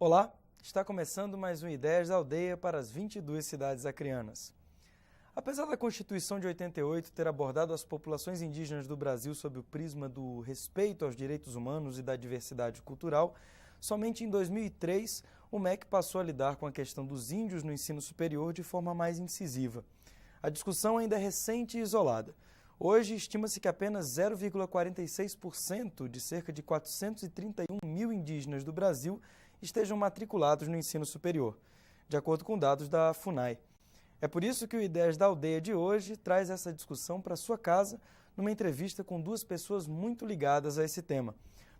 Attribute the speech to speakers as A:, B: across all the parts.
A: Olá, está começando mais um Ideias da Aldeia para as 22 cidades acreanas. Apesar da Constituição de 88 ter abordado as populações indígenas do Brasil sob o prisma do respeito aos direitos humanos e da diversidade cultural, somente em 2003 o MEC passou a lidar com a questão dos índios no ensino superior de forma mais incisiva. A discussão ainda é recente e isolada. Hoje, estima-se que apenas 0,46% de cerca de 431 mil indígenas do Brasil estejam matriculados no ensino superior, de acordo com dados da FUNAI. É por isso que o Ideias da Aldeia de hoje traz essa discussão para sua casa, numa entrevista com duas pessoas muito ligadas a esse tema.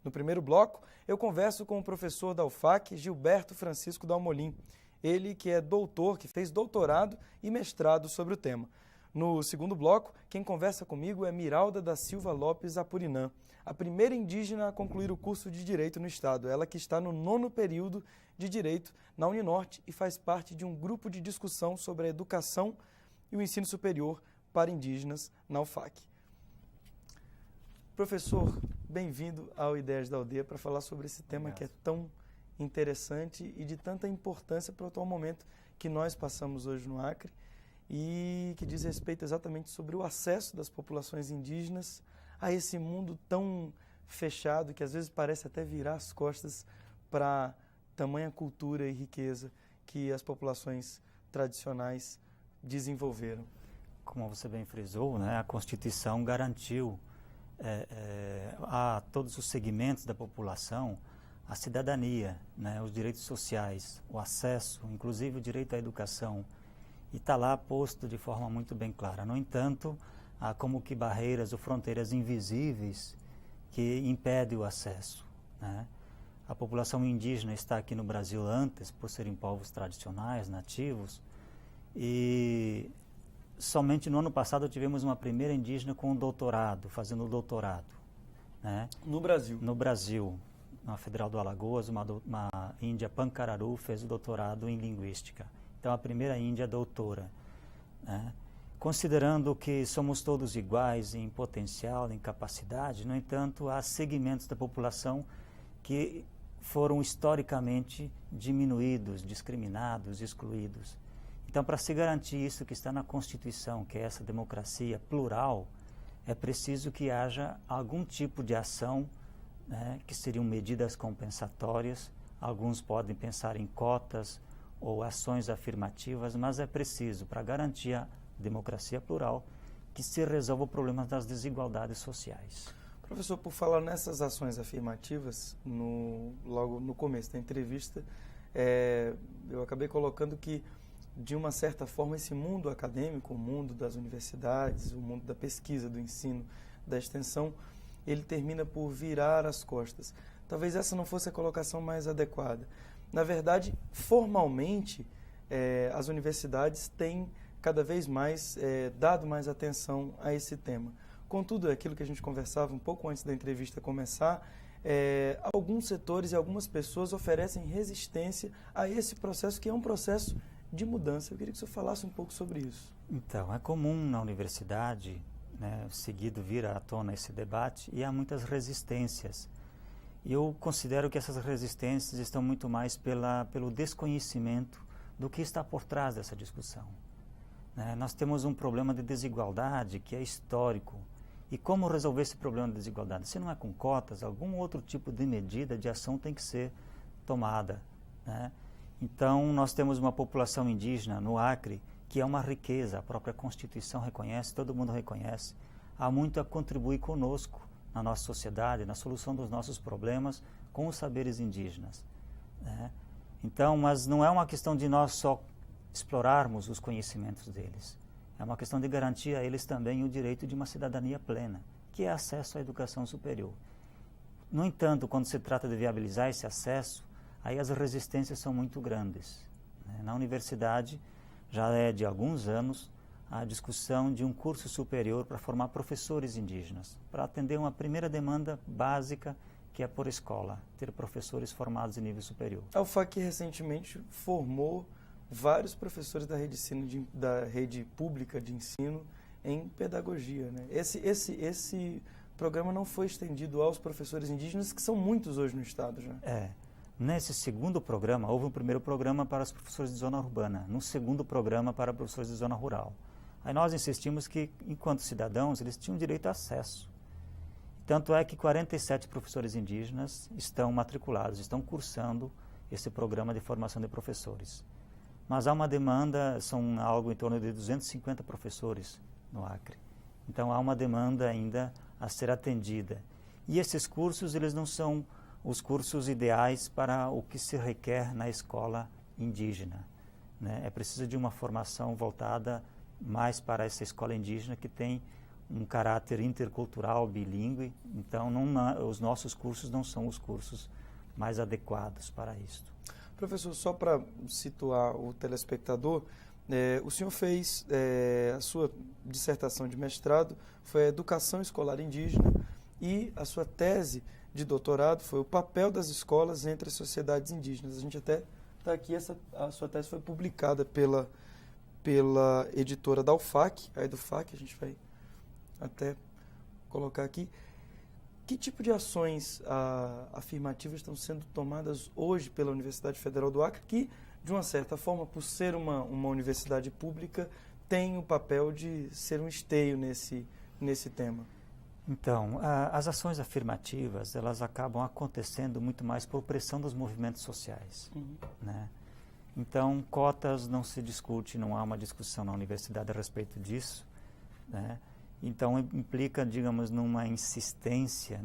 A: No primeiro bloco, eu converso com o professor da UFAC, Gilberto Francisco Dalmolin, ele que é doutor, que fez doutorado e mestrado sobre o tema. No segundo bloco, quem conversa comigo é Miralda da Silva Lopes Apurinã, a primeira indígena a concluir o curso de Direito no Estado. Ela que está no 9º período de Direito na Uninorte e faz parte de um grupo de discussão sobre a educação e o ensino superior para indígenas na UFAC. Professor, bem-vindo ao Ideias da Aldeia para falar sobre esse tema que é tão interessante e de tanta importância para o atual momento que nós passamos hoje no Acre, e que diz respeito exatamente sobre o acesso das populações indígenas a esse mundo tão fechado que às vezes parece até virar as costas para tamanha cultura e riqueza que as populações tradicionais desenvolveram.
B: Como você bem frisou, né, a Constituição garantiu a todos os segmentos da população a cidadania, né, os direitos sociais, o acesso, inclusive o direito à educação, e está lá posto de forma muito bem clara. No entanto, há como que barreiras ou fronteiras invisíveis que impedem o acesso, né? A população indígena está aqui no Brasil antes, por serem povos tradicionais, nativos, e somente no ano passado tivemos uma primeira indígena com um doutorado, fazendo doutorado, né?
A: No Brasil?
B: No Brasil, na Federal do Alagoas, uma índia Pancararu fez o doutorado em linguística. Então, a primeira índia doutora, né? Considerando que somos todos iguais em potencial, em capacidade, no entanto, há segmentos da população que foram historicamente diminuídos, discriminados, excluídos. Então, para se garantir isso que está na Constituição, que é essa democracia plural, é preciso que haja algum tipo de ação, né, que seriam medidas compensatórias. Alguns podem pensar em cotas ou ações afirmativas, mas é preciso, para garantir a democracia plural, que se resolva o problema das desigualdades sociais.
A: Professor, por falar nessas ações afirmativas, logo no começo da entrevista, eu acabei colocando que, de uma certa forma, esse mundo acadêmico, o mundo das universidades, o mundo da pesquisa, do ensino, da extensão, ele termina por virar as costas. Talvez essa não fosse a colocação mais adequada. Na verdade, formalmente, as universidades têm cada vez mais dado mais atenção a esse tema. Contudo, é aquilo que a gente conversava um pouco antes da entrevista começar, alguns setores e algumas pessoas oferecem resistência a esse processo, que é um processo de mudança. Eu queria que o senhor falasse um pouco sobre isso.
B: Então, é comum na universidade, né, seguido vir à tona esse debate, e há muitas resistências. Eu considero que essas resistências estão muito mais pelo desconhecimento do que está por trás dessa discussão, né? Nós temos um problema de desigualdade que é histórico. E como resolver esse problema de desigualdade? Se não é com cotas, algum outro tipo de medida, de ação tem que ser tomada, né? Então, nós temos uma população indígena no Acre que é uma riqueza, a própria Constituição reconhece, todo mundo reconhece. Há muito a contribuir conosco na nossa sociedade, na solução dos nossos problemas com os saberes indígenas, né? Então, mas não é uma questão de nós só explorarmos os conhecimentos deles. É uma questão de garantir a eles também o direito de uma cidadania plena, que é acesso à educação superior. No entanto, quando se trata de viabilizar esse acesso, aí as resistências são muito grandes, né? Na universidade, já é de alguns anos, a discussão de um curso superior para formar professores indígenas, para atender uma primeira demanda básica, que é por escola, ter professores formados em nível superior.
A: A UFAC recentemente formou vários professores da rede pública de ensino em pedagogia, né? Esse programa não foi estendido aos professores indígenas, que são muitos hoje no estado já.
B: Nesse segundo programa, houve um primeiro programa para os professores de zona urbana, no segundo programa para professores de zona rural. Aí nós insistimos que, enquanto cidadãos, eles tinham direito a acesso. Tanto é que 47 professores indígenas estão matriculados, estão cursando esse programa de formação de professores. Mas há uma demanda, são algo em torno de 250 professores no Acre. Então há uma demanda ainda a ser atendida. E esses cursos, eles não são os cursos ideais para o que se requer na escola indígena, né? É preciso de uma formação voltada mais para essa escola indígena que tem um caráter intercultural, bilíngue. Então, os nossos cursos não são os cursos mais adequados para isto.
A: Professor, só para situar o telespectador, o senhor fez a sua dissertação de mestrado, foi a Educação Escolar Indígena, e a sua tese de doutorado foi o papel das escolas entre as sociedades indígenas. A gente até está aqui, a sua tese foi publicada pela editora da UFAC, a EduFac, a gente vai até colocar aqui. Que tipo de ações afirmativas estão sendo tomadas hoje pela Universidade Federal do Acre, que, de uma certa forma, por ser uma universidade pública, tem o papel de ser um esteio nesse tema?
B: Então, as ações afirmativas, elas acabam acontecendo muito mais por pressão dos movimentos sociais, né? Então, cotas não se discute, não há uma discussão na universidade a respeito disso, né? Então, implica, digamos, numa insistência,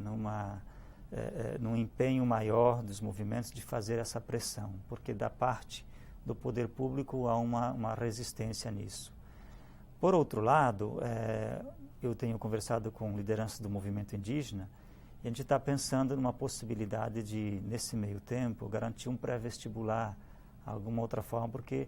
B: num empenho maior dos movimentos de fazer essa pressão, porque da parte do poder público há uma resistência nisso. Por outro lado, eu tenho conversado com lideranças do movimento indígena e a gente está pensando numa possibilidade de, nesse meio tempo, garantir um pré-vestibular, alguma outra forma, porque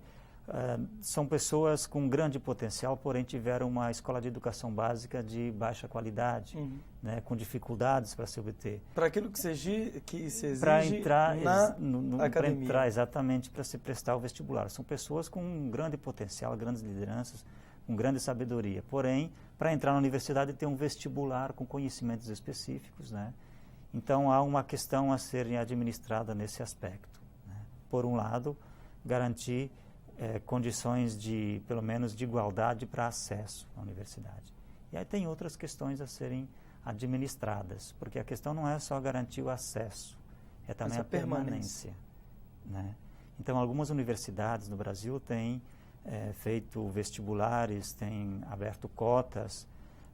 B: são pessoas com grande potencial, porém tiveram uma escola de educação básica de baixa qualidade, né, com dificuldades para se obter.
A: Para aquilo que se exige
B: para entrar
A: na academia.
B: Para entrar exatamente para se prestar o vestibular. São pessoas com um grande potencial, grandes lideranças, com grande sabedoria. Porém, para entrar na universidade tem um vestibular com conhecimentos específicos, né? Então há uma questão a ser administrada nesse aspecto, né? Por um lado, garantir condições de, pelo menos, de igualdade para acesso à universidade. E aí tem outras questões a serem administradas, porque a questão não é só garantir o acesso, é também a permanência, né? Então, algumas universidades no Brasil têm feito vestibulares, têm aberto cotas,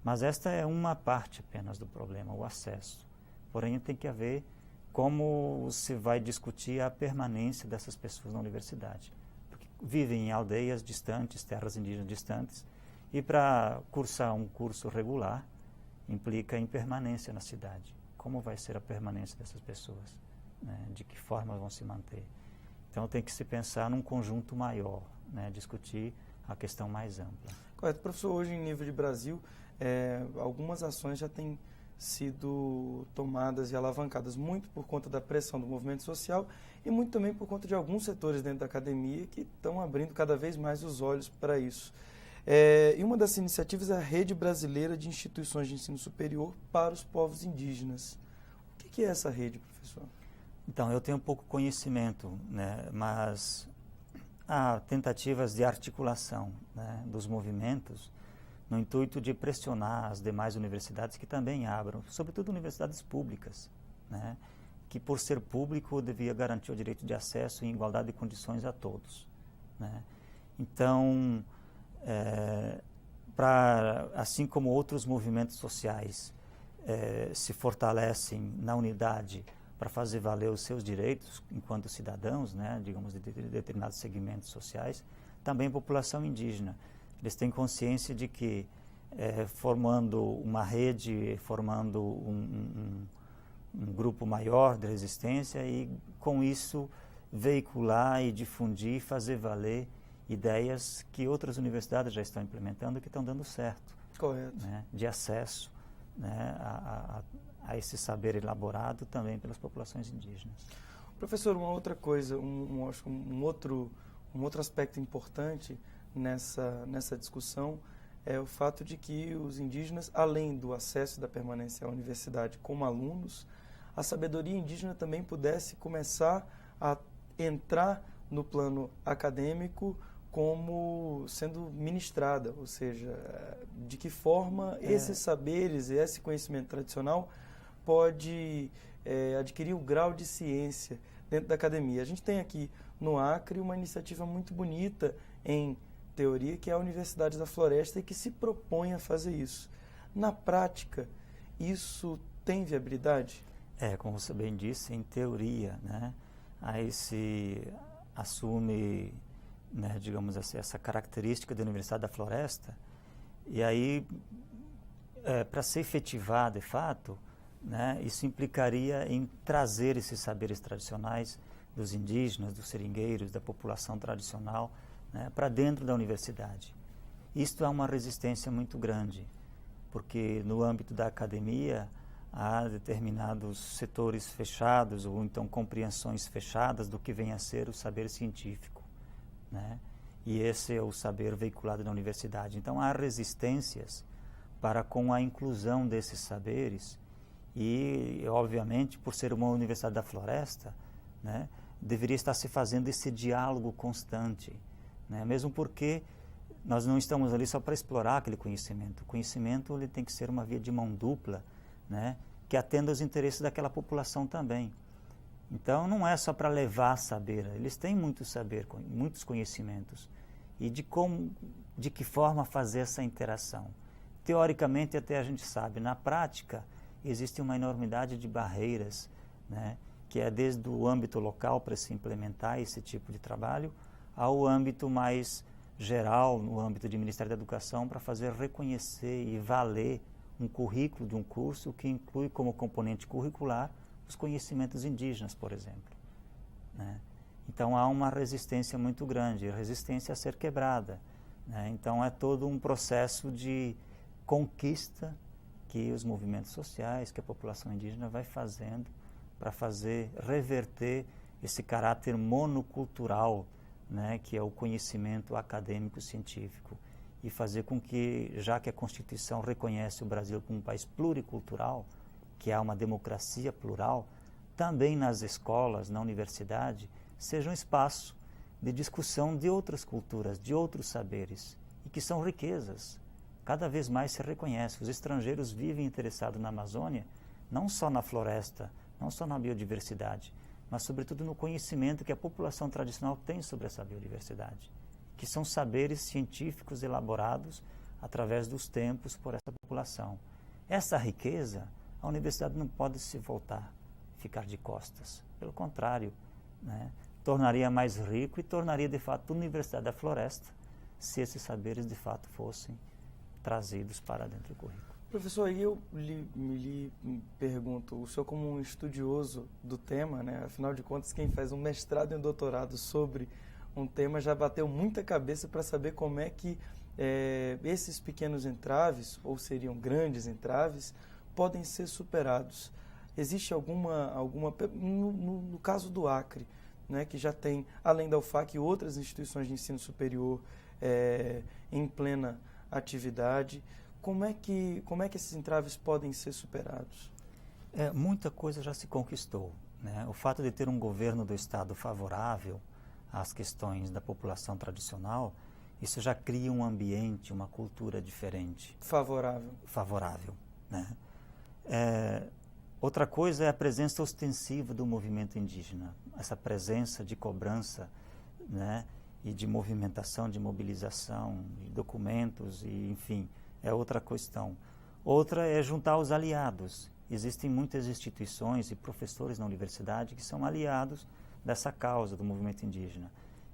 B: mas esta é uma parte apenas do problema, o acesso. Porém, tem que haver como se vai discutir a permanência dessas pessoas na universidade. Porque vivem em aldeias distantes, terras indígenas distantes, e para cursar um curso regular implica em permanência na cidade. Como vai ser a permanência dessas pessoas, né? De que forma vão se manter? Então, tem que se pensar num conjunto maior, né? Discutir a questão mais ampla.
A: Correto. Professor, hoje em nível de Brasil, algumas ações já têm sido tomadas e alavancadas, muito por conta da pressão do movimento social e muito também por conta de alguns setores dentro da academia que estão abrindo cada vez mais os olhos para isso. E uma das iniciativas é a Rede Brasileira de Instituições de Ensino Superior para os Povos Indígenas. O que é essa rede, professor?
B: Então, eu tenho pouco conhecimento, né, mas há tentativas de articulação, né, dos movimentos no intuito de pressionar as demais universidades que também abram, sobretudo universidades públicas, né, que por ser público devia garantir o direito de acesso em igualdade de condições a todos, né. Então, assim como outros movimentos sociais se fortalecem na unidade para fazer valer os seus direitos enquanto cidadãos, né, digamos, de determinados segmentos sociais, também a população indígena. Eles têm consciência de que, formando uma rede, formando um grupo maior de resistência e, com isso, veicular e difundir, fazer valer ideias que outras universidades já estão implementando e que estão dando certo.
A: Correto. Né,
B: de acesso, né, a esse saber elaborado também pelas populações indígenas.
A: Professor, uma outra coisa, um outro aspecto importante nessa discussão é o fato de que os indígenas, além do acesso da permanência à universidade como alunos, a sabedoria indígena também pudesse começar a entrar no plano acadêmico como sendo ministrada, ou seja, de que forma esses saberes e esse conhecimento tradicional pode adquirir o grau de ciência dentro da academia. A gente tem aqui no Acre uma iniciativa muito bonita em teoria, que é a Universidade da Floresta, e que se propõe a fazer isso. Na prática, isso tem viabilidade?
B: Como você bem disse, em teoria, né? Aí se assume, né, digamos assim, essa característica da Universidade da Floresta, e aí, para ser efetivado de fato, né, isso implicaria em trazer esses saberes tradicionais dos indígenas, dos seringueiros, da população tradicional, né, para dentro da universidade. Isto é uma resistência muito grande, porque no âmbito da academia há determinados setores fechados ou então compreensões fechadas do que vem a ser o saber científico, né? E esse é o saber veiculado na universidade. Então há resistências para com a inclusão desses saberes e, obviamente, por ser uma universidade da floresta, né, deveria estar se fazendo esse diálogo constante, né? Mesmo porque nós não estamos ali só para explorar aquele conhecimento. O conhecimento ele tem que ser uma via de mão dupla, né, que atenda aos interesses daquela população também. Então, não é só para levar saber, eles têm muito saber, muitos conhecimentos. E de que forma fazer essa interação? Teoricamente, até a gente sabe, na prática, existe uma enormidade de barreiras, né, que é desde o âmbito local para se implementar esse tipo de trabalho, ao âmbito mais geral, no âmbito do Ministério da Educação, para fazer reconhecer e valer um currículo de um curso que inclui como componente curricular os conhecimentos indígenas, por exemplo, né? Então há uma resistência muito grande, resistência a ser quebrada, né? Então é todo um processo de conquista que os movimentos sociais, que a população indígena vai fazendo para fazer reverter esse caráter monocultural, né, que é o conhecimento acadêmico científico, e fazer com que, já que a Constituição reconhece o Brasil como um país pluricultural, que há uma democracia plural, também nas escolas, na universidade, seja um espaço de discussão de outras culturas, de outros saberes, e que são riquezas. Cada vez mais se reconhece. Os estrangeiros vivem interessados na Amazônia, não só na floresta, não só na biodiversidade, mas sobretudo no conhecimento que a população tradicional tem sobre essa biodiversidade, que são saberes científicos elaborados através dos tempos por essa população. Essa riqueza, a universidade não pode se voltar, ficar de costas. Pelo contrário, né, tornaria mais rico e tornaria, de fato, a Universidade da Floresta, se esses saberes, de fato, fossem trazidos para dentro do currículo.
A: Professor, aí eu lhe pergunto, o senhor como um estudioso do tema, né, afinal de contas, quem faz um mestrado e um doutorado sobre um tema já bateu muita cabeça para saber como é que esses pequenos entraves, ou seriam grandes entraves, podem ser superados. Existe alguma no caso do Acre, né, que já tem, além da UFAC, outras instituições de ensino superior em plena atividade, como é que esses entraves podem ser superados?
B: Muita coisa já se conquistou, né? O fato de ter um governo do Estado favorável às questões da população tradicional, isso já cria um ambiente, uma cultura diferente. Favorável, né? Outra coisa é a presença ostensiva do movimento indígena, essa presença de cobrança, né, e de movimentação, de mobilização, de documentos, e, enfim, é outra questão. Outra é juntar os aliados. Existem muitas instituições e professores na universidade que são aliados dessa causa do movimento indígena.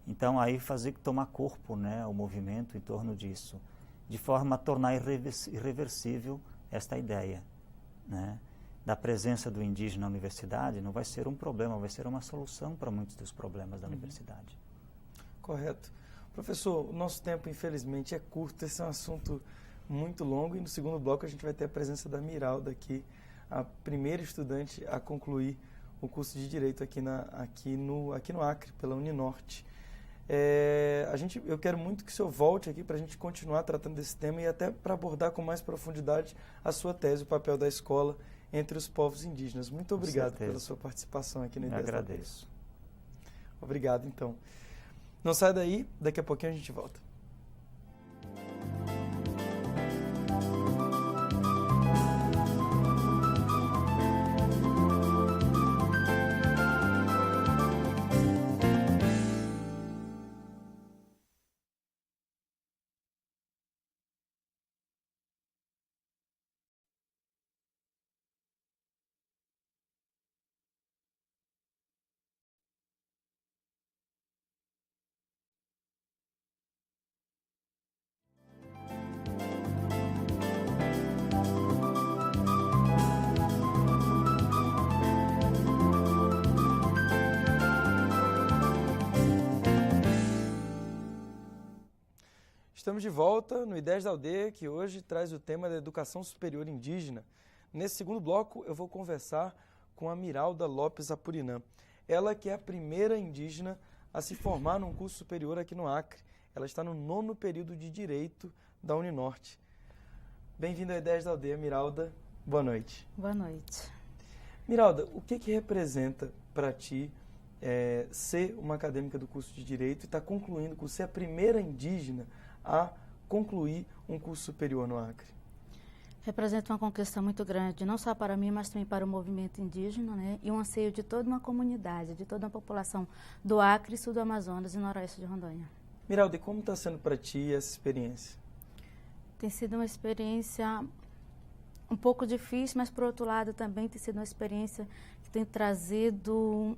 B: Então, aí tomar corpo, né, o movimento em torno disso, de forma a tornar irreversível esta ideia, né, da presença do indígena na universidade. Não vai ser um problema, vai ser uma solução para muitos dos problemas da universidade.
A: Correto. Professor, o nosso tempo, infelizmente, é curto. Esse é um assunto muito longo, e no segundo bloco a gente vai ter a presença da Miralda aqui, a primeira estudante a concluir o curso de Direito aqui no Acre, pela Uninorte. Eu quero muito que o senhor volte aqui para a gente continuar tratando desse tema e até para abordar com mais profundidade a sua tese, o papel da escola entre os povos indígenas. Muito obrigado pela sua participação aqui no IDES.
B: Eu agradeço.
A: Obrigado, então. Não sai daí, daqui a pouquinho a gente volta. Estamos de volta no Ideias da Aldeia, que hoje traz o tema da educação superior indígena. Nesse segundo bloco, eu vou conversar com a Miralda Lopes Apurinã. Ela que é a primeira indígena a se formar num curso superior aqui no Acre. Ela está no 9º período de Direito da Uninorte. Bem-vinda ao Ideias da Aldeia, Miralda. Boa noite.
C: Boa noite.
A: Miralda, o que representa para ti ser uma acadêmica do curso de Direito e estar concluindo o curso, ser a primeira indígena a concluir um curso superior no Acre?
C: Representa uma conquista muito grande, não só para mim, mas também para o movimento indígena, né? E um anseio de toda uma comunidade, de toda a população do Acre, sul do Amazonas e noroeste de Rondônia.
A: Miralda, e como está sendo para ti essa experiência?
C: Tem sido uma experiência um pouco difícil, mas, por outro lado, também tem sido uma experiência que tem trazido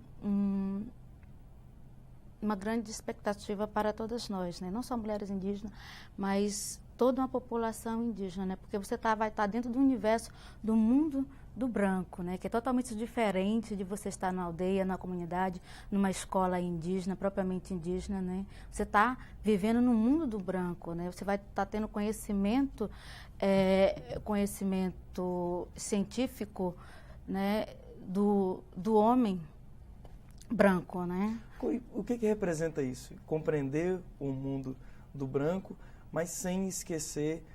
C: uma grande expectativa para todas nós, né? Não só mulheres indígenas, mas toda uma população indígena, né? Porque você vai estar dentro do universo do mundo do branco, né? Que é totalmente diferente de você estar na aldeia, na comunidade, numa escola indígena, propriamente indígena, né? Você está vivendo no mundo do branco, né? Você vai estar tendo conhecimento científico, né? Do homem branco, né?
A: O que representa isso? Compreender o mundo do branco, mas sem esquecer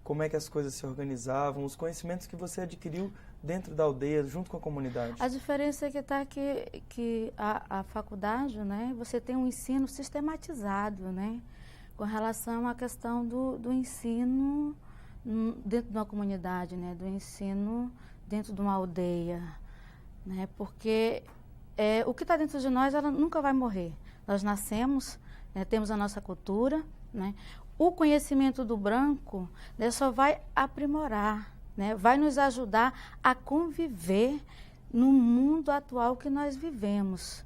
A: como é que as coisas se organizavam, os conhecimentos que você adquiriu dentro da aldeia, junto com a comunidade.
C: A diferença é que está que a faculdade, né, você tem um ensino sistematizado, né, com relação à questão do ensino dentro de uma comunidade, né, do ensino dentro de uma aldeia, né, porque o que está dentro de nós, ela nunca vai morrer. Nós nascemos, né, temos a nossa cultura, né? O conhecimento do branco, né, só vai aprimorar, né, vai nos ajudar a conviver no mundo atual que nós vivemos.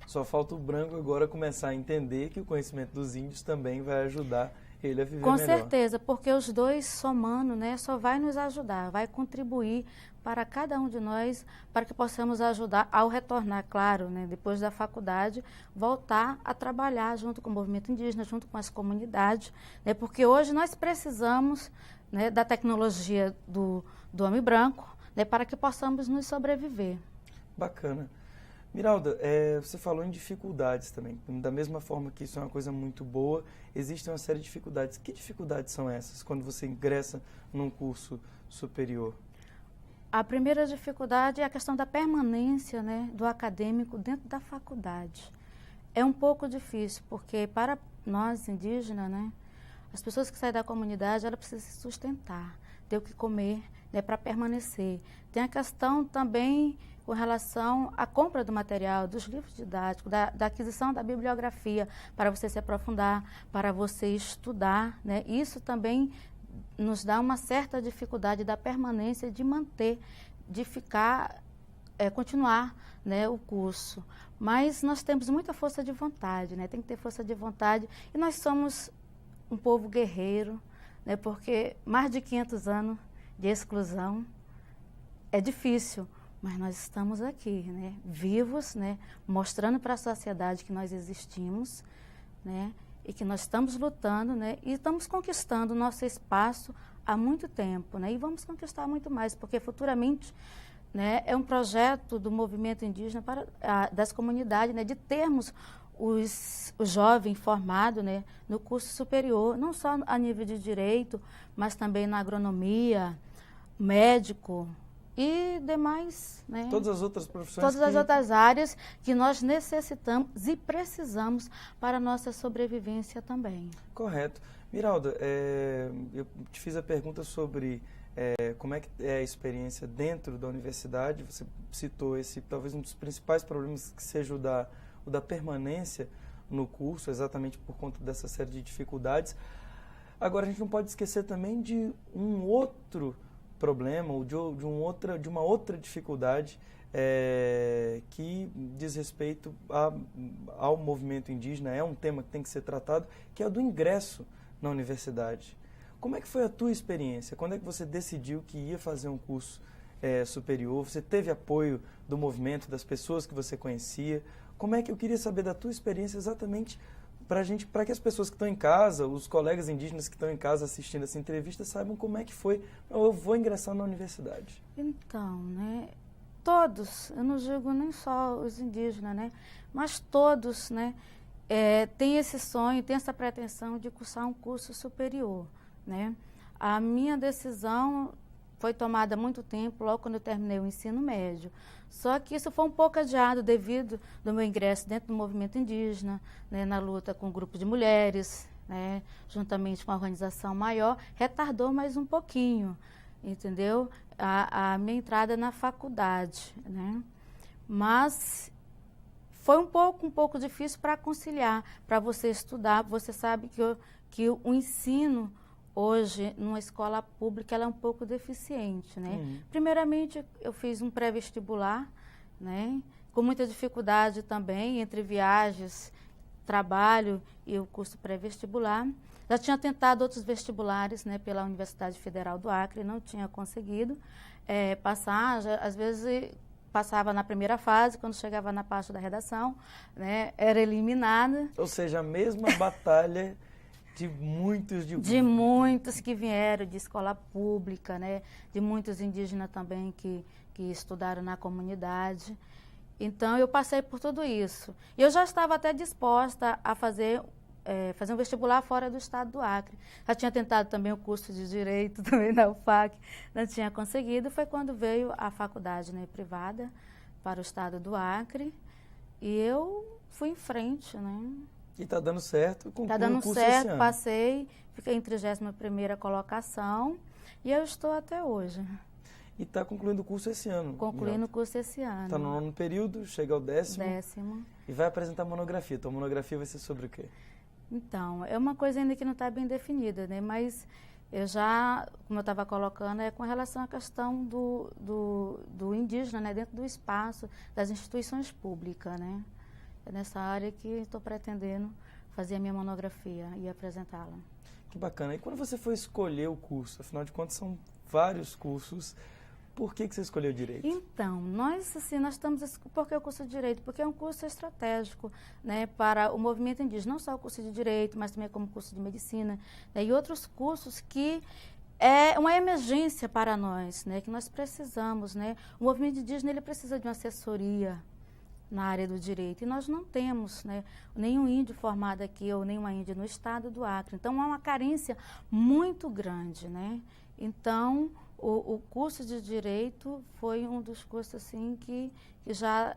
A: Só falta o branco agora começar a entender que o conhecimento dos índios também vai ajudar ele a viver
C: Com
A: melhor.
C: certeza, porque os dois somando, né, só vai nos ajudar, vai contribuir para cada um de nós, para que possamos ajudar ao retornar, claro, né, depois da faculdade, voltar a trabalhar junto com o movimento indígena, junto com as comunidades, né, porque hoje nós precisamos, né, da tecnologia do homem branco, né, para que possamos nos sobreviver.
A: Bacana. Miralda, você falou em dificuldades também. Da mesma forma que isso é uma coisa muito boa, existe uma série de dificuldades. Que dificuldades são essas quando você ingressa num curso superior?
C: A primeira dificuldade é a questão da permanência, né, do acadêmico dentro da faculdade. É um pouco difícil, porque para nós indígenas, né, as pessoas que saem da comunidade, elas precisam se sustentar, ter o que comer, né, para permanecer. Tem a questão também com relação à compra do material, dos livros didáticos, da aquisição da bibliografia, para você se aprofundar, para você estudar, né? Isso também nos dá uma certa dificuldade da permanência, de manter, de ficar, continuar, né, o curso. Mas nós temos muita força de vontade, né? Tem que ter força de vontade. E nós somos um povo guerreiro, né? Porque mais de 500 anos de exclusão é difícil. Mas nós estamos aqui, né, vivos, né, mostrando para a sociedade que nós existimos, né, e que nós estamos lutando, né, e estamos conquistando o nosso espaço há muito tempo, né, e vamos conquistar muito mais, porque futuramente, né, é um projeto do movimento indígena das comunidades, né, de termos os jovens formados, né, no curso superior, não só a nível de direito, mas também na agronomia, médico, e demais, né?
A: Todas as outras profissões.
C: Todas as outras áreas que nós necessitamos e precisamos para a nossa sobrevivência também.
A: Correto. Miralda, eu te fiz a pergunta sobre como é que é a experiência dentro da universidade. Você citou talvez um dos principais problemas que seja o da permanência no curso, exatamente por conta dessa série de dificuldades. Agora, a gente não pode esquecer também de um outro problema, ou de uma outra dificuldade que diz respeito ao movimento indígena, é um tema que tem que ser tratado, que é o do ingresso na universidade. Como é que foi a tua experiência? Quando é que você decidiu que ia fazer um curso superior? Você teve apoio do movimento, das pessoas que você conhecia? Como é que eu queria saber da tua experiência exatamente para que as pessoas que estão em casa, os colegas indígenas que estão em casa assistindo essa entrevista, saibam como é que foi, eu vou ingressar na universidade.
C: Então, né, todos, eu não digo nem só os indígenas, né, mas todos, né, têm esse sonho, têm essa pretensão de cursar um curso superior, né. A minha decisão foi tomada há muito tempo, logo quando eu terminei o ensino médio. Só que isso foi um pouco adiado devido do meu ingresso dentro do movimento indígena, né, na luta com o grupo de mulheres, né, juntamente com a organização maior, retardou mais um pouquinho, entendeu? A minha entrada na faculdade, né? Mas foi um pouco difícil para conciliar, para você estudar. Você sabe que o ensino hoje, numa escola pública, ela é um pouco deficiente, né? Primeiramente, eu fiz um pré-vestibular, né? Com muita dificuldade também, entre viagens, trabalho e o curso pré-vestibular. Já tinha tentado outros vestibulares, né, pela Universidade Federal do Acre, não tinha conseguido passar. Às vezes, passava na primeira fase, quando chegava na parte da redação, né, era eliminada.
A: Ou seja, a mesma batalha de muitos que vieram de escola pública, né? De muitos indígenas também que estudaram na comunidade. Então, eu passei por tudo isso. E eu já estava até disposta a fazer um vestibular fora do estado do Acre. Já tinha tentado também o curso de Direito também na UFAC, não tinha conseguido. Foi quando veio a faculdade, né, privada para o estado do Acre e eu fui em frente, né? E está dando certo, concluí
C: Está dando
A: o curso
C: certo,
A: esse ano.
C: passei, fiquei em 31ª colocação e eu estou até hoje.
A: E está concluindo o curso esse ano.
C: Concluindo o curso esse ano.
A: Está no 9º período, chega ao 10º.
C: 10º.
A: E vai apresentar monografia. Tua monografia vai ser sobre o quê?
C: Então, é uma coisa ainda que não está bem definida, né? Mas eu já, como eu estava colocando, é com relação à questão do indígena, né? Dentro do espaço das instituições públicas, né? É nessa área que estou pretendendo fazer a minha monografia e apresentá-la.
A: Que bacana. E quando você foi escolher o curso, afinal de contas são vários cursos, por que você escolheu Direito?
C: Então, nós estamos... Por que o curso de Direito? Porque é um curso estratégico, né, para o movimento indígena, não só o curso de Direito, mas também como curso de Medicina, né, e outros cursos que é uma emergência para nós, né, que nós precisamos, né. O movimento indígena, ele precisa de uma assessoria na área do direito, e nós não temos, né, nenhum índio formado aqui ou nenhuma índia no estado do Acre. Então, há uma carência muito grande, né. Então, o curso de Direito foi um dos cursos assim, que já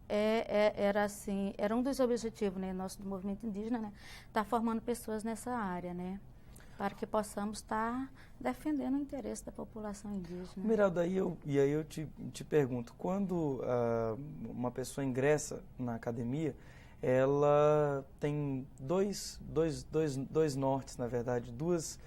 C: era um dos objetivos, né, nosso do movimento indígena, né, estar formando pessoas nessa área, né, para que possamos estar defendendo o interesse da população indígena.
A: Miralda, aí eu te pergunto, quando uma pessoa ingressa na academia, ela tem dois nortes, na verdade, duas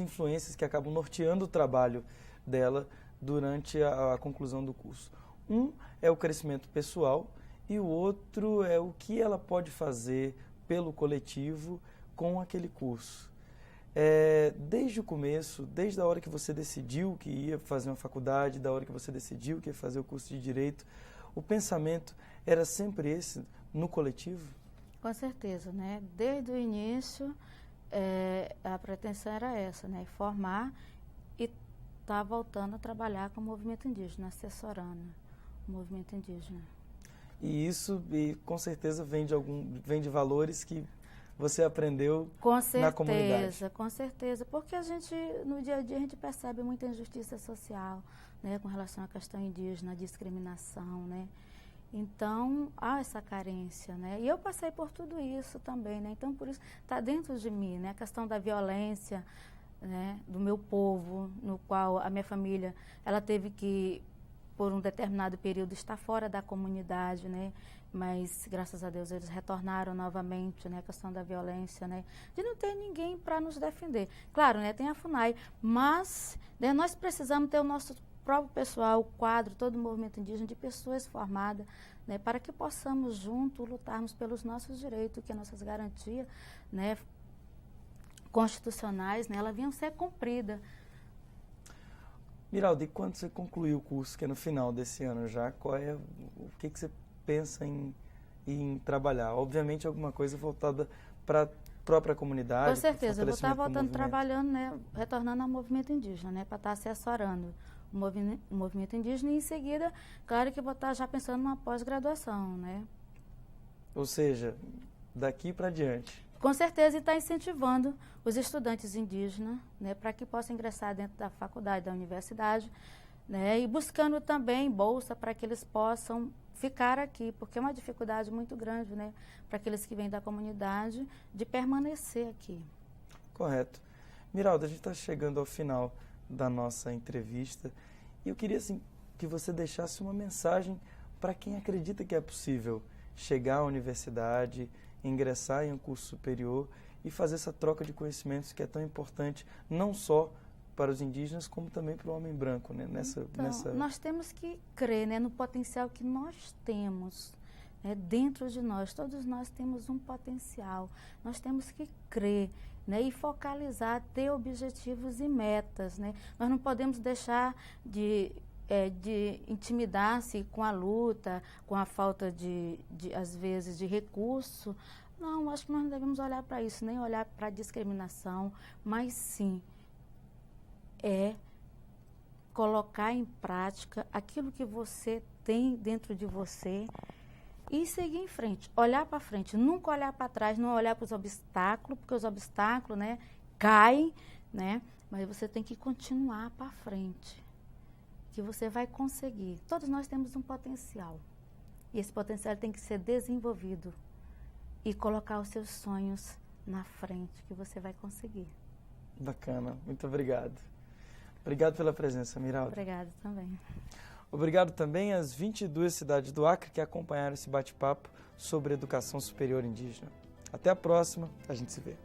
A: influências que acabam norteando o trabalho dela durante a conclusão do curso. Um é o crescimento pessoal e o outro é o que ela pode fazer pelo coletivo com aquele curso. Desde o começo, desde a hora que você decidiu que ia fazer uma faculdade, da hora que você decidiu que ia fazer o curso de Direito, o pensamento era sempre esse, no coletivo?
C: Com certeza, né? Desde o início, a pretensão era essa, né? Formar e estar voltando a trabalhar com o movimento indígena, assessorando o movimento indígena.
A: E isso, com certeza, vem de valores que você aprendeu na comunidade.
C: Com certeza, porque a gente, no dia a dia, a gente percebe muita injustiça social, né, com relação à questão indígena, à discriminação, né. Então, há essa carência, né, e eu passei por tudo isso também, né, então por isso está dentro de mim, né, a questão da violência, né, do meu povo, no qual a minha família, ela teve que, por um determinado período, estar fora da comunidade, né, mas graças a Deus eles retornaram novamente, né, a questão da violência, né, de não ter ninguém para nos defender. Claro, né, tem a FUNAI, mas, né, nós precisamos ter o nosso próprio pessoal, o quadro, todo o movimento indígena de pessoas formadas, né, para que possamos juntos lutarmos pelos nossos direitos, que as nossas garantias, né, constitucionais, né, elas vinham ser cumpridas.
A: Miralda, e quando você concluiu o curso, que é no final desse ano já, o que você pensa em trabalhar? Obviamente alguma coisa voltada para a própria comunidade.
C: Com certeza, eu vou estar voltando trabalhando, né, retornando ao movimento indígena, né, para estar assessorando o movimento indígena e em seguida, claro que vou estar já pensando numa pós-graduação, né.
A: Ou seja, daqui para diante.
C: Com certeza, e está incentivando os estudantes indígenas, né, para que possam ingressar dentro da faculdade, da universidade, né, e buscando também bolsa para que eles possam ficar aqui, porque é uma dificuldade muito grande, né, para aqueles que vêm da comunidade, de permanecer aqui.
A: Correto. Miralda, a gente está chegando ao final da nossa entrevista e eu queria assim, que você deixasse uma mensagem para quem acredita que é possível chegar à universidade, ingressar em um curso superior e fazer essa troca de conhecimentos que é tão importante, não só para os indígenas, como também para o homem branco, né?
C: Nós temos que crer, né, no potencial que nós temos, né, dentro de nós. Todos nós temos um potencial. Nós temos que crer, né, e focalizar, ter objetivos e metas, né? Nós não podemos deixar de intimidar-se com a luta, com a falta às vezes, de recurso. Não, acho que nós não devemos olhar para isso, nem olhar para a discriminação, mas sim colocar em prática aquilo que você tem dentro de você e seguir em frente, olhar para frente, nunca olhar para trás, não olhar para os obstáculos, porque os obstáculos, né, caem, né, mas você tem que continuar para frente, que você vai conseguir. Todos nós temos um potencial e esse potencial tem que ser desenvolvido e colocar os seus sonhos na frente, que você vai conseguir.
A: Bacana, muito obrigado. Obrigado pela presença, Miralda.
C: Obrigada também.
A: Obrigado também às 22 cidades do Acre que acompanharam esse bate-papo sobre educação superior indígena. Até a próxima, a gente se vê.